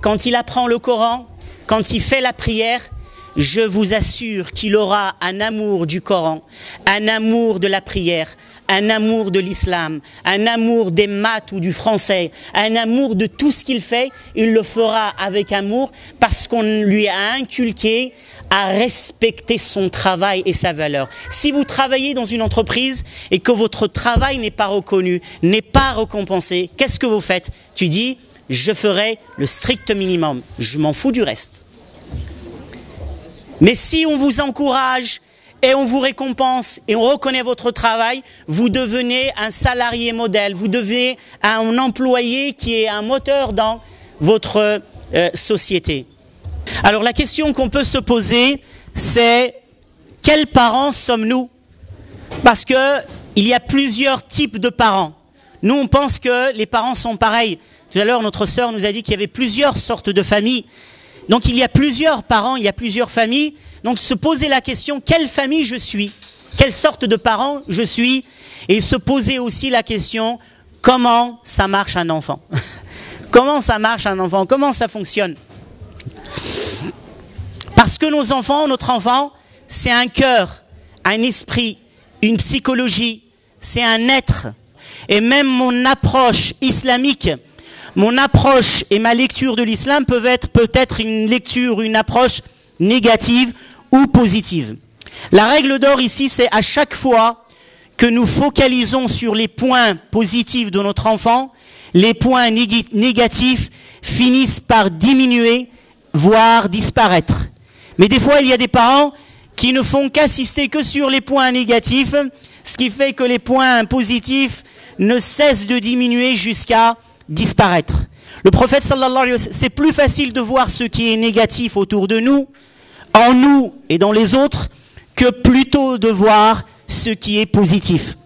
quand il apprend le Coran, quand il fait la prière, je vous assure qu'il aura un amour du Coran, un amour de la prière, un amour de l'islam, un amour des maths ou du français, un amour de tout ce qu'il fait, il le fera avec amour parce qu'on lui a inculqué à respecter son travail et sa valeur. Si vous travaillez dans une entreprise et que votre travail n'est pas reconnu, n'est pas récompensé, qu'est-ce que vous faites? Tu dis, je ferai le strict minimum, je m'en fous du reste. Mais si on vous encourage et on vous récompense et on reconnaît votre travail, vous devenez un salarié modèle, vous devenez un employé qui est un moteur dans votre société. Alors la question qu'on peut se poser, c'est quels parents sommes-nous? Parce que il y a plusieurs types de parents. Nous, on pense que les parents sont pareils. Tout à l'heure, notre sœur nous a dit qu'il y avait plusieurs sortes de familles. Donc il y a plusieurs parents, il y a plusieurs familles. Donc se poser la question, quelle famille je suis? Quelle sorte de parent je suis? Et se poser aussi la question, comment ça marche un enfant? Comment ça marche un enfant? Comment ça fonctionne? Parce que notre enfant, c'est un cœur, un esprit, une psychologie, c'est un être. Et même mon approche islamique, mon approche et ma lecture de l'islam peuvent être peut-être une lecture, une approche négative ou positive. La règle d'or ici, c'est à chaque fois que nous focalisons sur les points positifs de notre enfant, les points négatifs finissent par diminuer, voire disparaître. Mais des fois, il y a des parents qui ne font qu'assister que sur les points négatifs, ce qui fait que les points positifs ne cessent de diminuer jusqu'à disparaître. Le prophète sallallahu alayhi wa sallam, c'est plus facile de voir ce qui est négatif autour de nous, en nous et dans les autres, que plutôt de voir ce qui est positif.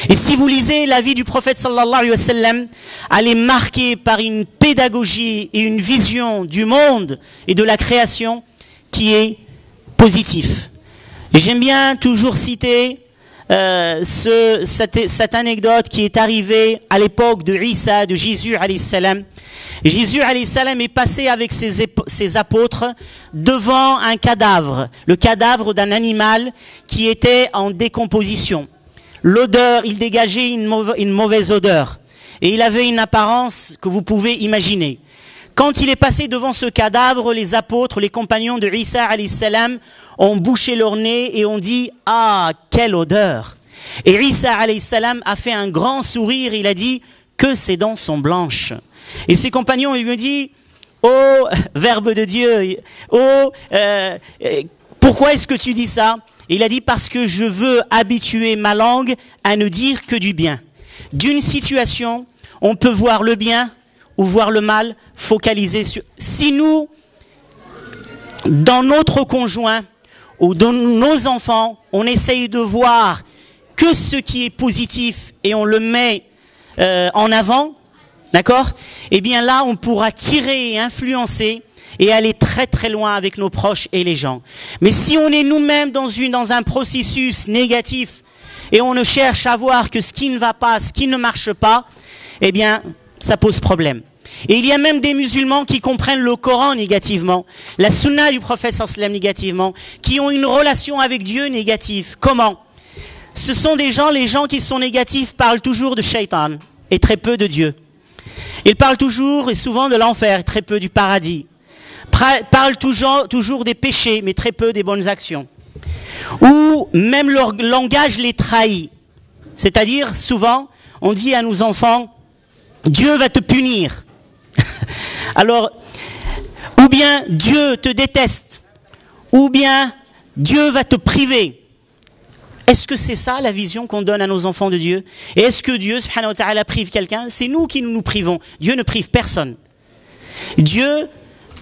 Et si vous lisez la vie du prophète sallallahu alayhi wa sallam, elle est marquée par une pédagogie et une vision du monde et de la création qui est positif. Et j'aime bien toujours citer cette anecdote qui est arrivée à l'époque de Isa, de Jésus alayhi salam. Jésus alayhi salam est passé avec ses apôtres devant un cadavre, le cadavre d'un animal qui était en décomposition. L'odeur, il dégageait une mauvaise odeur et il avait une apparence que vous pouvez imaginer. Quand il est passé devant ce cadavre, les apôtres, les compagnons de Isa alayhi salam ont bouché leur nez et ont dit « Ah, quelle odeur !» Et Isa alayhi salam a fait un grand sourire, il a dit que ses dents sont blanches. Et ses compagnons, ils lui ont dit « Oh, Verbe de Dieu, pourquoi est-ce que tu dis ça ?» Et il a dit « Parce que je veux habituer ma langue à ne dire que du bien. D'une situation, on peut voir le bien ou voir le mal, focaliser sur... Si nous, dans notre conjoint ou dans nos enfants, on essaye de voir que ce qui est positif et on le met en avant, d'accord? Eh bien là, on pourra tirer et influencer et aller très très loin avec nos proches et les gens. Mais si on est nous-mêmes dans un processus négatif et on ne cherche à voir que ce qui ne va pas, ce qui ne marche pas, eh bien, ça pose problème. Et il y a même des musulmans qui comprennent le Coran négativement, la sunna du prophète sallallahu alayhi wa sallam négativement, qui ont une relation avec Dieu négative. Comment? Ce sont les gens qui sont négatifs parlent toujours de shaitan et très peu de Dieu. Ils parlent toujours et souvent de l'enfer, très peu du paradis. Parlent toujours des péchés, mais très peu des bonnes actions. Ou même leur langage les trahit. C'est-à-dire, souvent, on dit à nos enfants, Dieu va te punir. Alors, ou bien Dieu te déteste, ou bien Dieu va te priver. Est-ce que c'est ça la vision qu'on donne à nos enfants de Dieu? Et est-ce que Dieu, subhanahu wa ta'ala, prive quelqu'un? C'est nous qui nous privons. Dieu ne prive personne. Dieu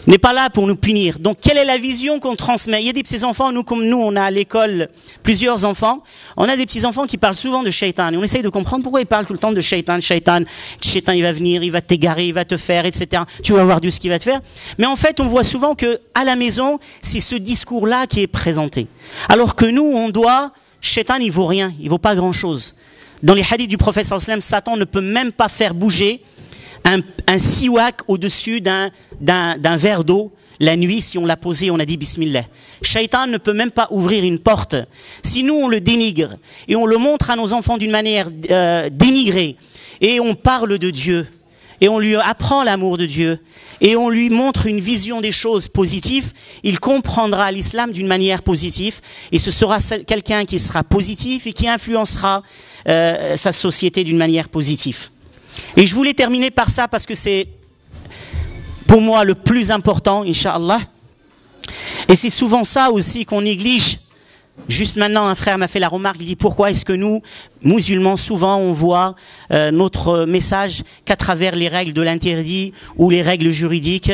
n'est pas là pour nous punir. Donc, quelle est la vision qu'on transmet? Il y a des petits enfants, comme nous, on a à l'école plusieurs enfants. On a des petits enfants qui parlent souvent de shaitan. Et on essaye de comprendre pourquoi ils parlent tout le temps de shaitan. Shaitan, il va venir, il va t'égarer, il va te faire, etc. Tu vas voir Dieu ce qu'il va te faire. Mais en fait, on voit souvent que à la maison, c'est ce discours-là qui est présenté. Alors que nous, on doit, shaitan, il vaut rien, il vaut pas grand-chose. Dans les hadiths du prophète sallallahu alayhi wa sallam, Satan ne peut même pas faire bouger un siwak au-dessus d'un verre d'eau. La nuit, si on l'a posé, on a dit Bismillah. Shaitan ne peut même pas ouvrir une porte. Si nous, on le dénigre et on le montre à nos enfants d'une manière dénigrée, et on parle de Dieu, et on lui apprend l'amour de Dieu, et on lui montre une vision des choses positives, il comprendra l'islam d'une manière positive, et ce sera quelqu'un qui sera positif et qui influencera sa société d'une manière positive. Et je voulais terminer par ça parce que c'est pour moi le plus important, Inch'Allah. Et c'est souvent ça aussi qu'on néglige. Juste maintenant, un frère m'a fait la remarque, il dit pourquoi est-ce que nous, musulmans, souvent on voit notre message qu'à travers les règles de l'interdit ou les règles juridiques,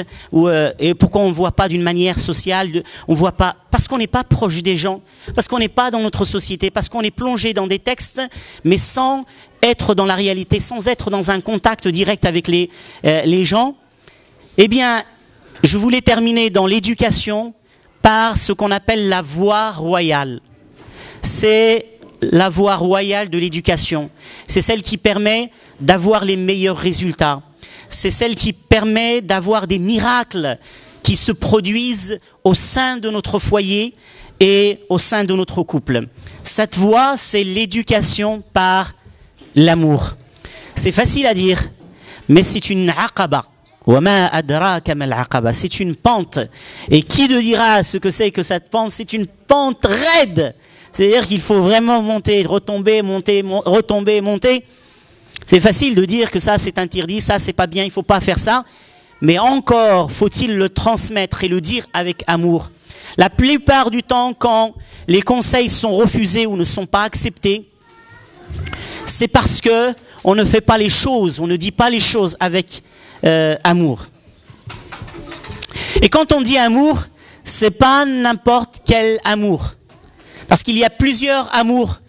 et pourquoi on ne voit pas d'une manière sociale, on voit pas, parce qu'on n'est pas proche des gens, parce qu'on n'est pas dans notre société, parce qu'on est plongé dans des textes, mais sans être dans la réalité, sans être dans un contact direct avec les gens. Eh bien, je voulais terminer dans l'éducation par ce qu'on appelle la voie royale. C'est la voie royale de l'éducation. C'est celle qui permet d'avoir les meilleurs résultats. C'est celle qui permet d'avoir des miracles qui se produisent au sein de notre foyer et au sein de notre couple. Cette voie, c'est l'éducation par l'amour. C'est facile à dire, mais c'est une aqaba. C'est une pente. Et qui te dira ce que c'est que cette pente? C'est une pente raide. C'est-à-dire qu'il faut vraiment monter, retomber, monter, retomber, monter. C'est facile de dire que ça c'est interdit, ça c'est pas bien, il ne faut pas faire ça. Mais encore faut-il le transmettre et le dire avec amour. La plupart du temps, quand les conseils sont refusés ou ne sont pas acceptés, c'est parce que on ne fait pas les choses, on ne dit pas les choses avec amour. Et quand on dit amour, c'est pas n'importe quel amour. Parce qu'il y a plusieurs amours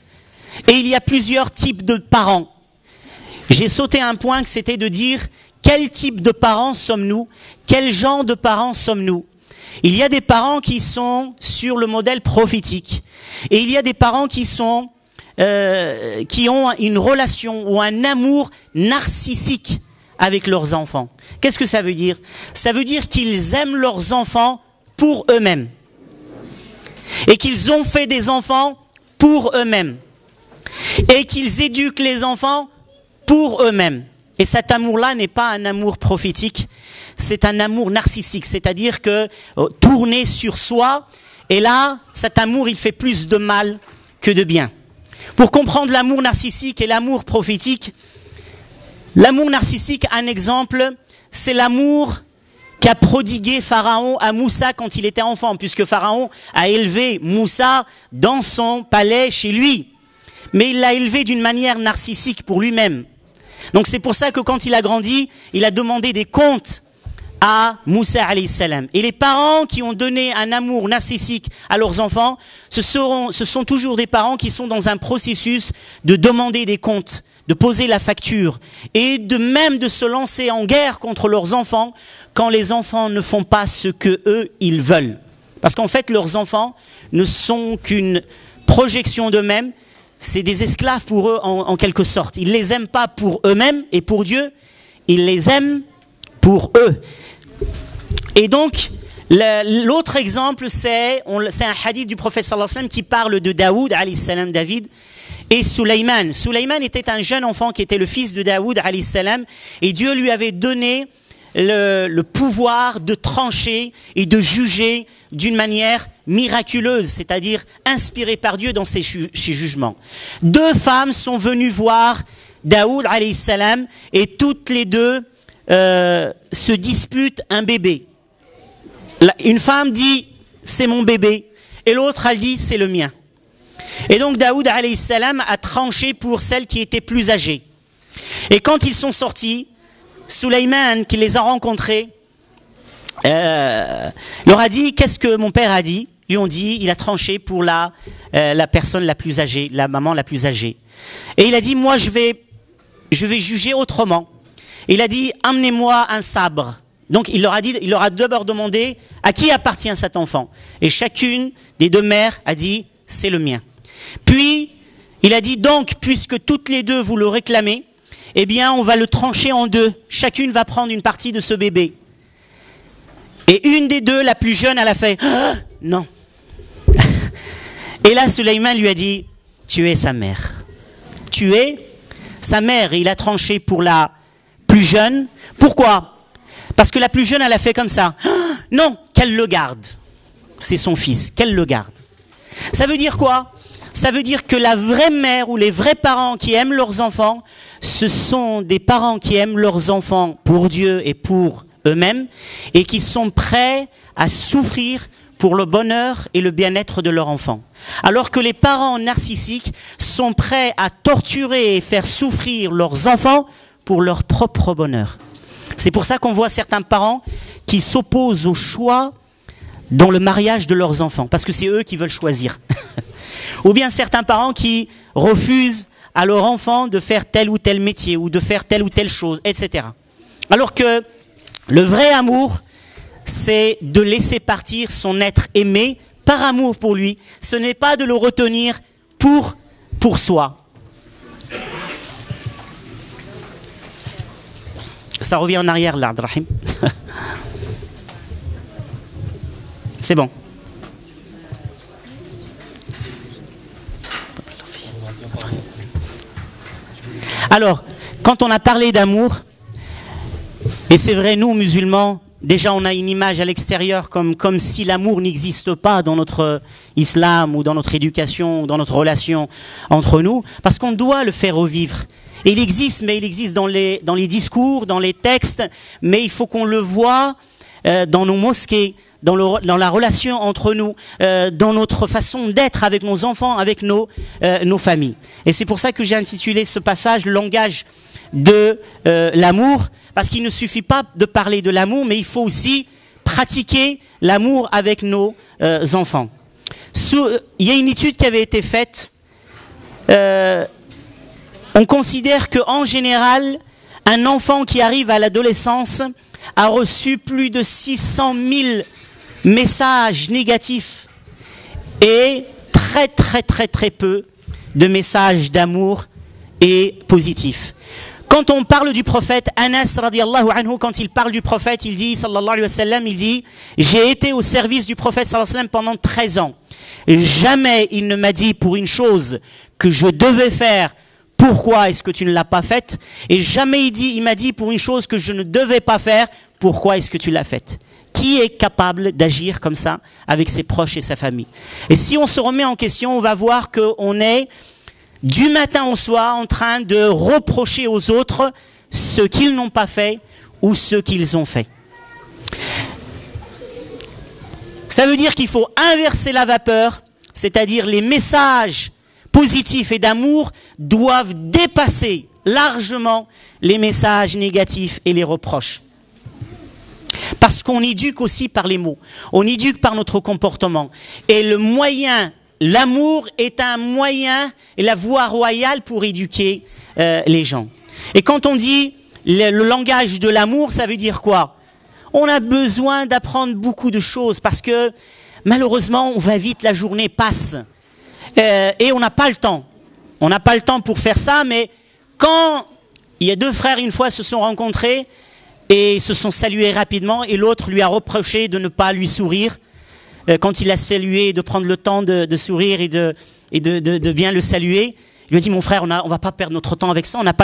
et il y a plusieurs types de parents. J'ai sauté un point que c'était de dire quel type de parents sommes-nous, quel genre de parents sommes-nous. Il y a des parents qui sont sur le modèle prophétique et il y a des parents qui sont qui ont une relation ou un amour narcissique avec leurs enfants. Qu'est-ce que ça veut dire? Ça veut dire qu'ils aiment leurs enfants pour eux-mêmes. Et qu'ils ont fait des enfants pour eux-mêmes. Et qu'ils éduquent les enfants pour eux-mêmes. Et cet amour-là n'est pas un amour prophétique, c'est un amour narcissique, c'est-à-dire que tourné sur soi, et là, cet amour, il fait plus de mal que de bien. Pour comprendre l'amour narcissique et l'amour prophétique, l'amour narcissique, un exemple, c'est l'amour qu'a prodigué Pharaon à Moussa quand il était enfant, puisque Pharaon a élevé Moussa dans son palais chez lui. Mais il l'a élevé d'une manière narcissique pour lui-même. Donc c'est pour ça que quand il a grandi, il a demandé des comptes à Moussa alayhi salam. Et les parents qui ont donné un amour narcissique à leurs enfants, ce sont toujours des parents qui sont dans un processus de demander des comptes, de poser la facture et de se lancer en guerre contre leurs enfants quand les enfants ne font pas ce que eux ils veulent. Parce qu'en fait leurs enfants ne sont qu'une projection d'eux-mêmes, c'est des esclaves pour eux en quelque sorte. Ils les aiment pas pour eux-mêmes et pour Dieu, ils les aiment pour eux. Et donc l'autre exemple c'est un hadith du prophète sallallahu alayhi wa sallam qui parle de Daoud alayhi salam, David, et Sulaiman. Sulaiman était un jeune enfant qui était le fils de Daoud alayhi salam, et Dieu lui avait donné le pouvoir de trancher et de juger d'une manière miraculeuse, c'est-à-dire inspirée par Dieu dans ses jugements. Deux femmes sont venues voir Daoud alayhi salam et toutes les deux se disputent un bébé. Une femme dit c'est mon bébé et l'autre elle dit c'est le mien. Et donc Daoud alayhi salam a tranché pour celle qui était plus âgée. Et quand ils sont sortis, Sulaiman qui les a rencontrés leur a dit qu'est-ce que mon père a dit. Lui ont dit il a tranché pour la personne la plus âgée, la maman la plus âgée. Et il a dit moi je vais juger autrement. Il a dit amenez-moi un sabre. Donc il leur a d'abord demandé à qui appartient cet enfant. Et chacune des deux mères a dit c'est le mien. Puis il a dit donc puisque toutes les deux vous le réclamez, eh bien, on va le trancher en deux. Chacune va prendre une partie de ce bébé. Et une des deux, la plus jeune, elle a fait « Non ». Et là, Sulayman lui a dit « Tu es sa mère. Tu es sa mère. » Et il a tranché pour la plus jeune. Pourquoi? Parce que la plus jeune, elle a fait comme ça. « Non, qu'elle le garde. C'est son fils, qu'elle le garde. » Ça veut dire quoi? Ça veut dire que la vraie mère ou les vrais parents qui aiment leurs enfants, ce sont des parents qui aiment leurs enfants pour Dieu et pour eux-mêmes et qui sont prêts à souffrir pour le bonheur et le bien-être de leur enfant. Alors que les parents narcissiques sont prêts à torturer et faire souffrir leurs enfants pour leur propre bonheur. C'est pour ça qu'on voit certains parents qui s'opposent au choix dans le mariage de leurs enfants, parce que c'est eux qui veulent choisir. Ou bien certains parents qui refusent à leur enfant de faire tel ou tel métier ou de faire telle ou telle chose, etc. Alors que le vrai amour, c'est de laisser partir son être aimé par amour pour lui. Ce n'est pas de le retenir pour soi. Ça revient en arrière là, Abdelrahim. C'est bon. Alors, quand on a parlé d'amour, et c'est vrai, nous, musulmans, déjà on a une image à l'extérieur comme si l'amour n'existe pas dans notre islam ou dans notre éducation ou dans notre relation entre nous, parce qu'on doit le faire revivre. Et il existe, mais il existe dans les discours, dans les textes, mais il faut qu'on le voie dans nos mosquées, dans la relation entre nous, dans notre façon d'être avec nos enfants, avec nos familles. Et c'est pour ça que j'ai intitulé ce passage « Le langage de l'amour », parce qu'il ne suffit pas de parler de l'amour, mais il faut aussi pratiquer l'amour avec nos enfants. Il y a une étude qui avait été faite. On considère qu'en général, un enfant qui arrive à l'adolescence a reçu plus de 600 000 messages négatifs et très peu de messages d'amour et positifs. Quand on parle du prophète, Anas radiallahu anhu, quand il parle du prophète, il dit, sallallahu alayhi wa sallam, il dit, j'ai été au service du prophète sallallahu alayhi wa sallam pendant 13 ans. Jamais il ne m'a dit pour une chose que je devais faire, pourquoi est-ce que tu ne l'as pas faite? Et jamais il m'a dit pour une chose que je ne devais pas faire, pourquoi est-ce que tu l'as faite? Qui est capable d'agir comme ça avec ses proches et sa famille? Et si on se remet en question, on va voir qu'on est du matin au soir en train de reprocher aux autres ce qu'ils n'ont pas fait ou ce qu'ils ont fait. Ça veut dire qu'il faut inverser la vapeur, c'est-à-dire les messages positifs et d'amour doivent dépasser largement les messages négatifs et les reproches. Parce qu'on éduque aussi par les mots, on éduque par notre comportement. Et le moyen, l'amour est un moyen et la voie royale pour éduquer les gens. Et quand on dit le langage de l'amour, ça veut dire quoi? On a besoin d'apprendre beaucoup de choses parce que malheureusement, on va vite, la journée passe. Et on n'a pas le temps. On n'a pas le temps pour faire ça, mais quand il y a deux frères une fois se sont rencontrés et se sont salués rapidement et l'autre lui a reproché de ne pas lui sourire quand il l'a salué, de prendre le temps de sourire et de bien le saluer. Il lui a dit, mon frère, on va pas perdre notre temps avec ça, on n'a pas le